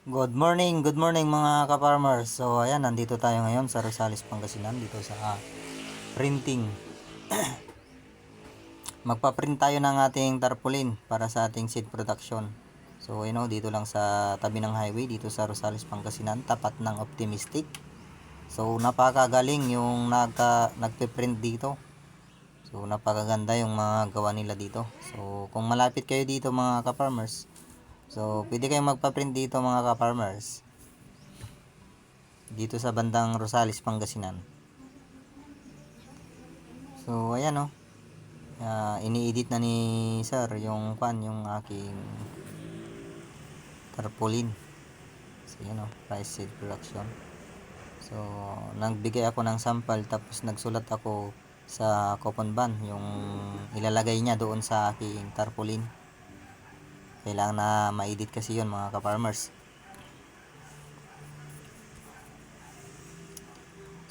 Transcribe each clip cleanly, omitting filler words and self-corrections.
Good morning mga ka-farmers. So ayan, nandito tayo ngayon sa Rosales, Pangasinan dito sa printing. Magpa-print tayo ng ating tarpaulin para sa ating seed production. So dito lang sa tabi ng highway dito sa Rosales, Pangasinan, tapat ng Optimistic. So napakagaling yung nagpe-print dito. So napakaganda yung mga gawa nila dito. So kung malapit kayo dito mga ka-farmers, so pwede kayong magpa-print dito mga ka-farmers. Dito sa bandang Rosales, Pangasinan. So ayan ini-edit na ni sir yung aking tarpaulin. So ayan rice seed production. So nagbigay ako ng sample tapos nagsulat ako sa coupon ban yung ilalagay niya doon sa aking tarpaulin. Kailangan na ma-edit kasi yun mga ka-farmers.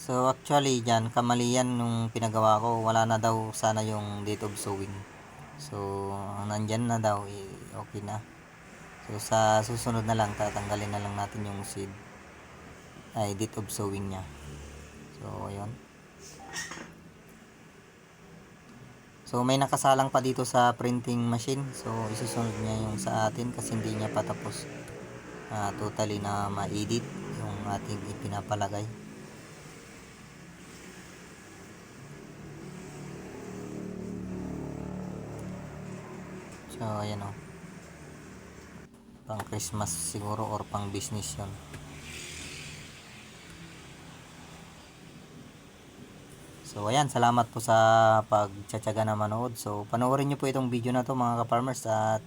So actually dyan, kamali yan nung pinagawa ko. Wala na daw sana yung date of sowing. So nandyan na daw, okay na. So sa susunod na lang, tatanggalin na lang natin yung seed. Ay, date of sowing niya. So ayun. So may nakasalang pa dito sa printing machine. So isusunod niya yung sa atin kasi hindi niya pa tapos totally na ma-edit yung ating ipinapalagay. So ayan pang Christmas siguro or pang business yun. So ayan, salamat po sa pagtsatsaga na manood. So panoorin nyo po itong video na to mga ka-farmers at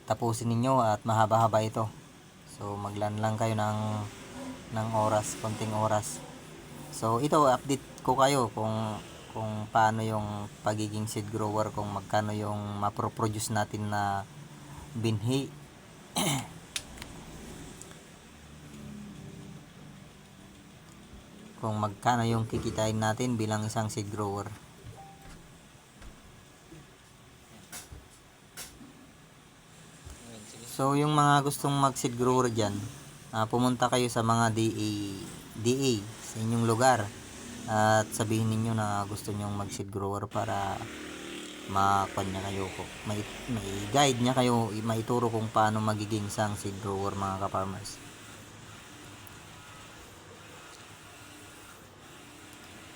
tapusin ninyo at mahaba-haba ito. So maglan lang kayo ng oras, konting oras. So ito update ko kayo kung paano yung pagiging seed grower, kung magkano yung maproproduce natin na binhi. Kung magkano yung kikitain natin bilang isang seed grower. So yung mga gustong mag seed grower dyan, pumunta kayo sa mga DA sa inyong lugar at sabihin ninyo na gusto nyong mag seed grower para makanya kayo ko. May guide niya kayo, maituro kung paano magiging isang seed grower mga ka-farmers.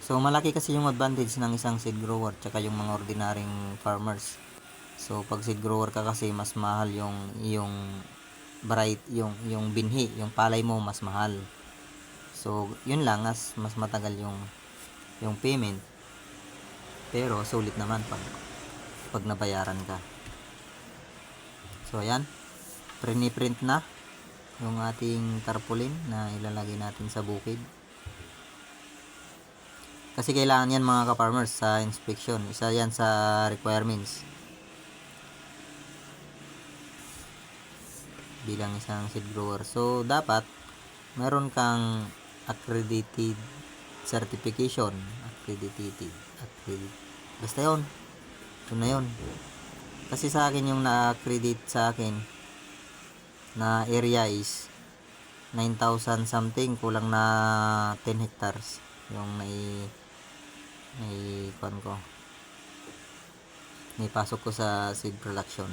So malaki kasi yung advantage ng isang seed grower tsaka yung mga ordinaryong farmers. So pag seed grower ka kasi mas mahal yung variety, yung binhi, yung palay mo mas mahal. So yun lang, mas matagal yung payment. Pero sulit naman pag nabayaran ka. So ayan, print na yung ating tarpaulin na ilalagay natin sa bukid. Kasi kailangan yan mga ka-farmers sa inspection. Isa yan sa requirements bilang isang seed grower. So dapat meron kang accredited certification, basta yun, ito na yun. Kasi sa akin yung na-accredit sa akin na area is 9,000 something, kulang na 10 hectares yung pasok ko sa seed production.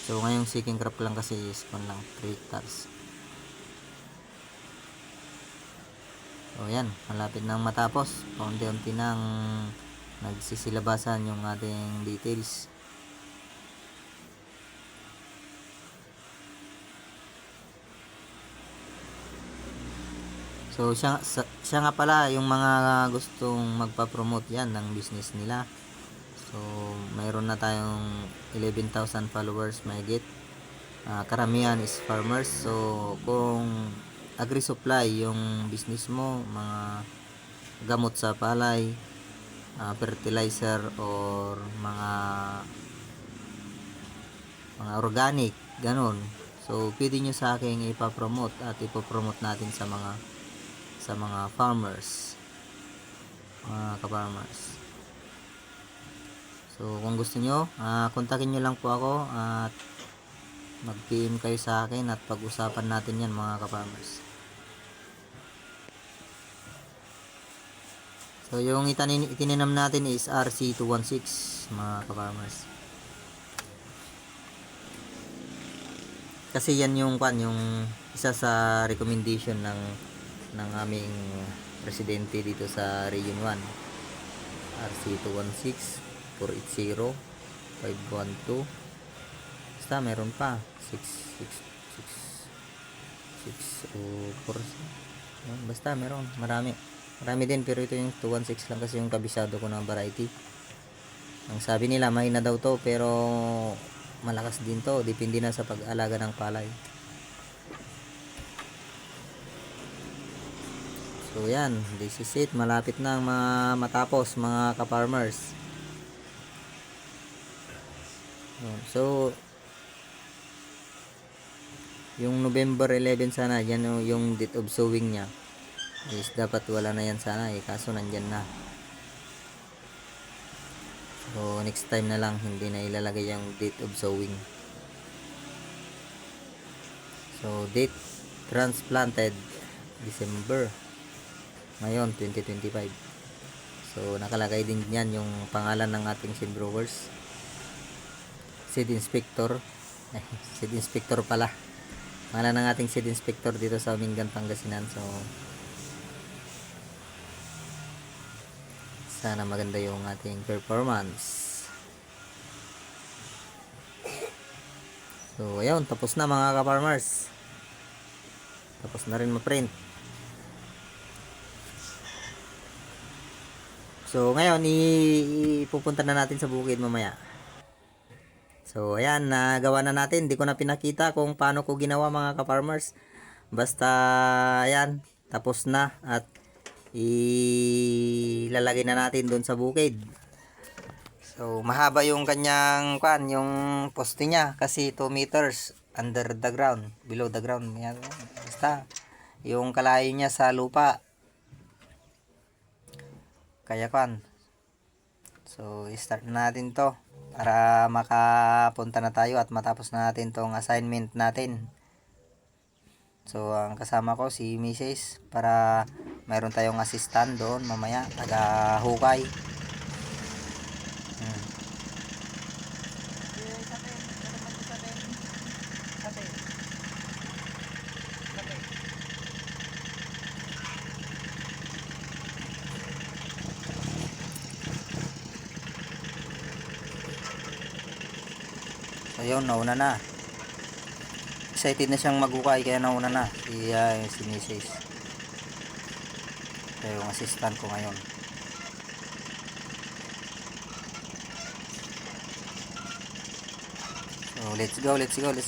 So ngayong seeking crop lang kasi is 3 hectares. So yan, malapit nang matapos. Paunti-unti nang nagsisilabasan yung ating details. So siya nga pala yung mga gustong magpa-promote yan ng business nila. So mayroon na tayong 11,000 followers mahigit. Karamihan is farmers. So kung agri-supply yung business mo, mga gamot sa palay, fertilizer or mga organic, ganun. So pwede nyo sa akin ipa-promote at ipo-promote natin sa mga farmers, mga ka-farmers. So kung gusto nyo, kontakin nyo lang po ako at mag-PM kayo sa akin at pag-usapan natin yan mga ka-farmers. So yung itininam natin is RC216 mga ka-farmers. Kasi yan yung isa sa recommendation ng aming presidente dito sa Region 1. RC216 480 512. Basta meron pa 604. Basta meron, marami din, pero ito yung 216 lang kasi yung kabisado ko ng variety. Ang sabi nila may na daw to, pero malakas din to, depende na sa pag-alaga ng palay. So yan, this is it, malapit na matapos mga ka-farmers. So yung November 11 sana, yan yung date of sowing niya is dapat wala na yan sana kaso nandyan na. So next time na lang, hindi na ilalagay yung date of sowing. So date transplanted December ngayon 2025. So nakalagay din yan yung pangalan ng ating seed growers, seed inspector seed inspector pala, pangalan ng ating seed inspector dito sa Mingan, Pangasinan. So sana maganda yung ating performance. So ayun, tapos na mga ka-farmers, tapos na rin ma-print. So ngayon ipupunta na natin sa bukid mamaya. So ayan, nagawa na natin. Hindi ko na pinakita kung paano ko ginawa mga ka-farmers. Basta ayan, tapos na at ilalagay na natin doon sa bukid. So mahaba yung kanyang yung poste niya kasi 2 meters under the ground, below the ground. Basta yung kalayo niya sa lupa. Kaya so start na natin to para makapunta na tayo at matapos na natin tong assignment natin. So ang kasama ko si Mrs. para mayroon tayong assistant doon mamaya, taga-hukay. So yun, nauna na. Excited na siyang maghukay kaya nauna na si Mrs. Kaya yung assistant ko ngayon. So let's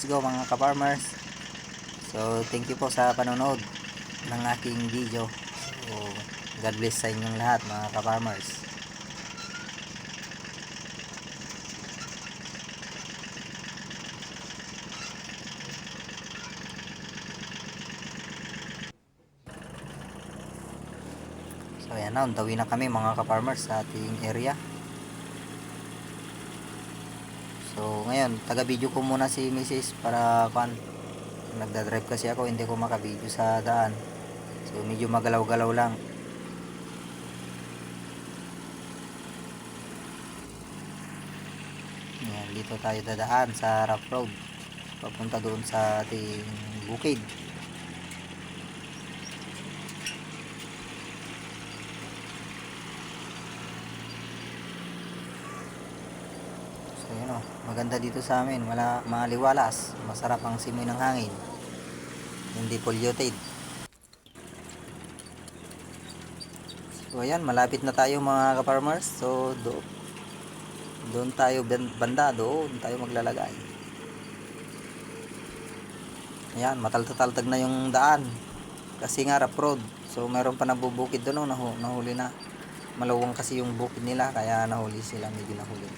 go mga ka-farmers. So thank you po sa panonood ng aking video. So God bless sa inyong lahat mga ka-farmers. So ayan na, undawi na kami mga ka-farmers sa ating area. So ngayon, taga-video ko muna si Mrs. para nagda-drive kasi ako, hindi ko maka-video sa daan. So medyo magalaw-galaw lang. Ayan, dito tayo dadaan sa rough road papunta doon sa ating bukid. So yun maganda dito sa amin, maliwalas, masarap ang simoy ng hangin, hindi polluted. So ayan, malapit na tayo mga ka-farmers. So doon tayo banda, doon tayo maglalagay. Ayan, mataltag na yung daan kasi nga rough road. So meron pa nabubukid doon, nahuli na. Malawang kasi yung bukid nila kaya nahuli sila, medyo nahuli.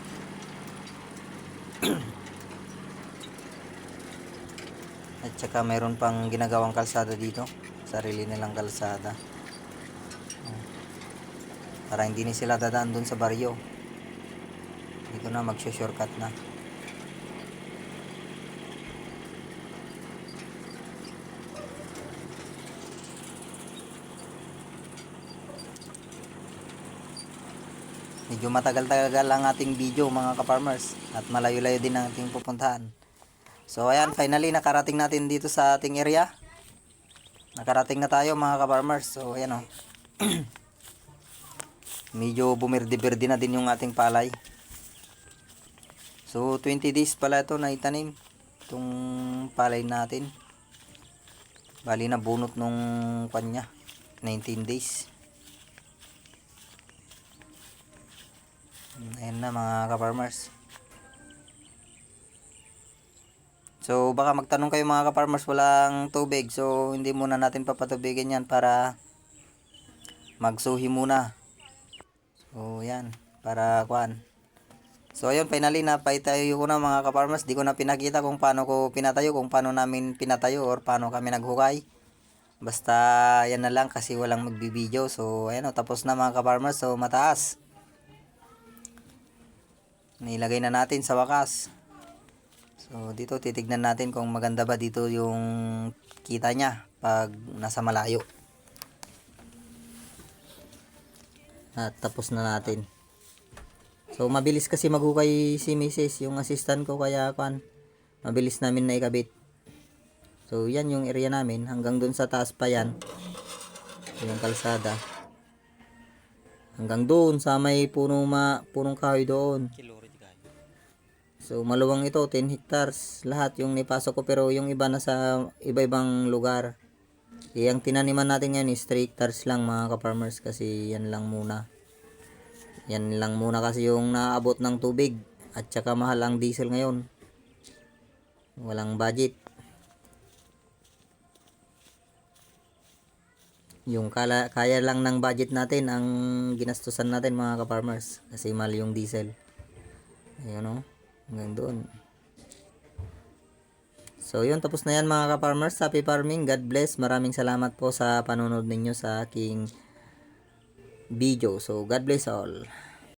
At saka mayroon pang ginagawang kalsada dito, sarili nilang kalsada para hindi na sila dadaan doon sa baryo. Dito na magsho-shortcut na. medyo matagal-tagal ang ating video mga ka-farmers at malayo-layo din ang ating pupuntahan. So ayan, finally nakarating natin dito sa ating area. Nakarating na tayo mga ka-farmers. So ayan o. Medyo bumirdi-birdi na din yung ating palay. So 20 days pala ito na itanim. Itong palay natin. Bali na bunot nung kanya. 19 days. Ayan na mga ka-farmers. So baka magtanong kayo mga ka-farmers, walang tubig. So hindi muna natin papatubigin yan para magsuhi muna. So yan, para kuan. So ayun, finally napaitayo ko na mga ka-farmers. Di ko na pinakita kung paano ko pinatayo, kung paano namin pinatayo or paano kami naghukay. Basta yan na lang kasi walang magbibideo. So ayan o, tapos na mga ka-farmers. So mataas. Nilagay na natin sa wakas. So dito titignan natin kung maganda ba dito yung kita niya pag nasa malayo. At tapos na natin. So mabilis kasi maghukay si Mrs. yung assistant ko, kaya mabilis namin na ikabit. So yan yung area namin, hanggang dun sa taas pa yan. Yung kalsada. Hanggang doon sa may punong kahoy doon. So maluwang ito, 10 hectares lahat yung nipasok ko, pero yung iba nasa iba-ibang lugar. Yung tinaniman natin ngayon is 3 hectares lang mga ka-farmers, kasi yan lang muna. Yan lang muna kasi yung naabot ng tubig at saka mahal ang diesel ngayon. Walang budget. Yung kaya lang ng budget natin ang ginastusan natin mga ka-farmers, kasi mahal yung diesel. Ayun o. Hanggang doon. So yun, tapos na yan mga ka-farmers. Happy farming, God bless. Maraming salamat po sa panonood ninyo sa aking video. So God bless all.